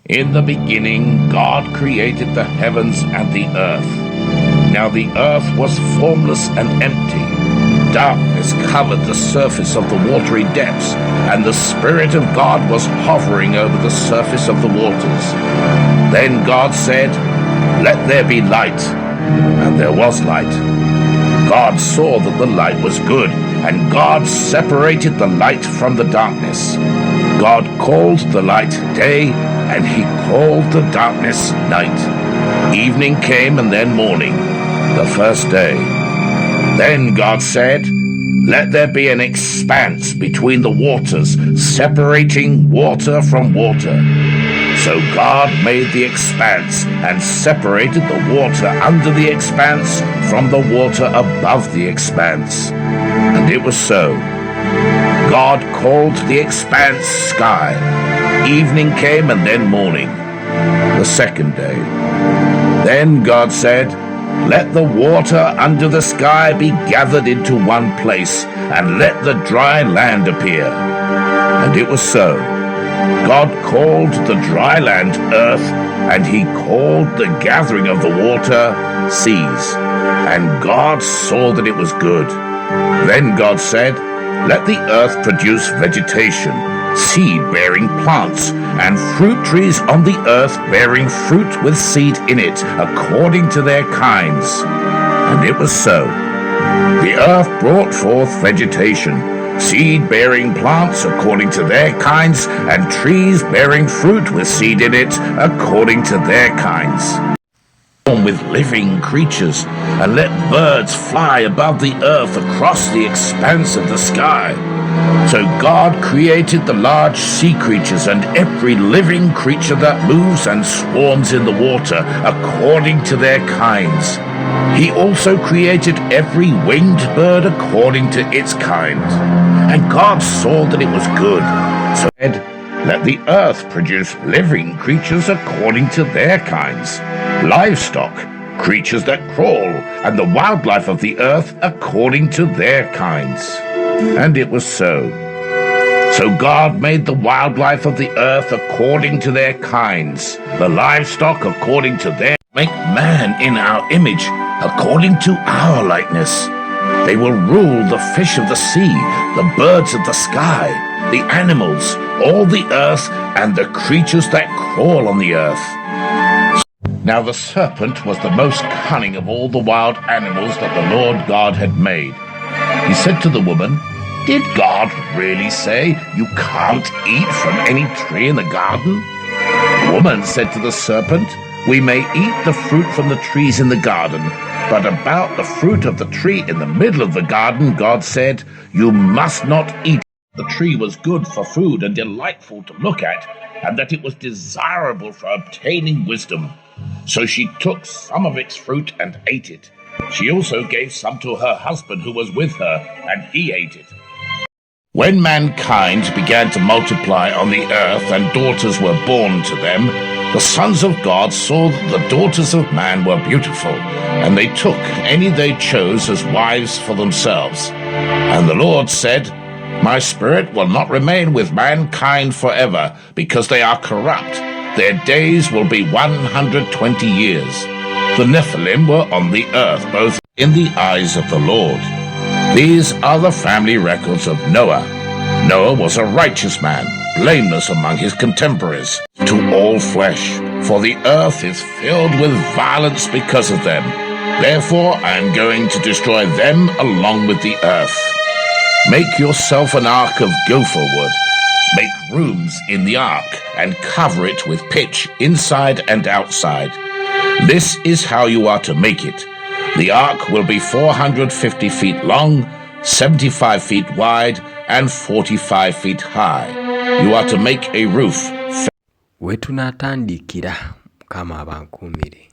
In the beginning, God created the heavens and the earth. Now the earth was formless and empty. Darkness covered the surface of the watery depths, and the Spirit of God was hovering over the surface of the waters. Then God said, "Let there be light," and there was light. God saw that the light was good, and God separated the light from the darkness. God called the light day, and he called the darkness night. Evening came and then morning, the first day. Then God said, "Let there be an expanse between the waters, separating water from water." So God made the expanse and separated the water under the expanse from the water above the expanse. And it was so. God called the expanse sky. Evening came and then morning, the second day. Then God said, "Let the water under the sky be gathered into one place, and let the dry land appear." And it was so. God called the dry land earth, and he called the gathering of the water seas. And God saw that it was good. Then God said, "Let the earth produce vegetation, seed-bearing plants, and fruit trees on the earth bearing fruit with seed in it, according to their kinds." And it was so. The earth brought forth vegetation, seed-bearing plants according to their kinds, and trees bearing fruit with seed in it according to their kinds. With living creatures, and let birds fly above the earth across the expanse of the sky. So God created the large sea creatures and every living creature that moves and swarms in the water according to their kinds. He also created every winged bird according to its kind. And God saw that it was good. So he said, "Let the earth produce living creatures according to their kinds, livestock, creatures that crawl, and the wildlife of the earth according to their kinds." And it was so. So God made the wildlife of the earth according to their kinds, the livestock according to their. Make man in our image, according to our likeness. They will rule the fish of the sea, the birds of the sky, the animals, all the earth, and the creatures that crawl on the earth. Now the serpent was the most cunning of all the wild animals that the Lord God had made. He said to the woman, "Did God really say you can't eat from any tree in the garden?" The woman said to the serpent, "We may eat the fruit from the trees in the garden, but about the fruit of the tree in the middle of the garden, God said, you must not eat. The tree was good for food and delightful to look at, and that it was desirable for obtaining wisdom. So she took some of its fruit and ate it. She also gave some to her husband who was with her, and he ate it." When mankind began to multiply on the earth and daughters were born to them, the sons of God saw that the daughters of man were beautiful, and they took any they chose as wives for themselves. And the Lord said, "My spirit will not remain with mankind forever, because they are corrupt. Their days will be 120 years. The Nephilim were on the earth, both in the eyes of the Lord. These are the family records of Noah. Noah was a righteous man, blameless among his contemporaries, to all flesh, for the earth is filled with violence because of them. Therefore I am going to destroy them along with the earth. Make yourself an ark of gopher wood. Make rooms in the ark, and cover it with pitch inside and outside. This is how you are to make it. The ark will be 450 feet long, 75 feet wide, and 45 feet high. You are to make a roof." Wetunatandikira kama abankumire.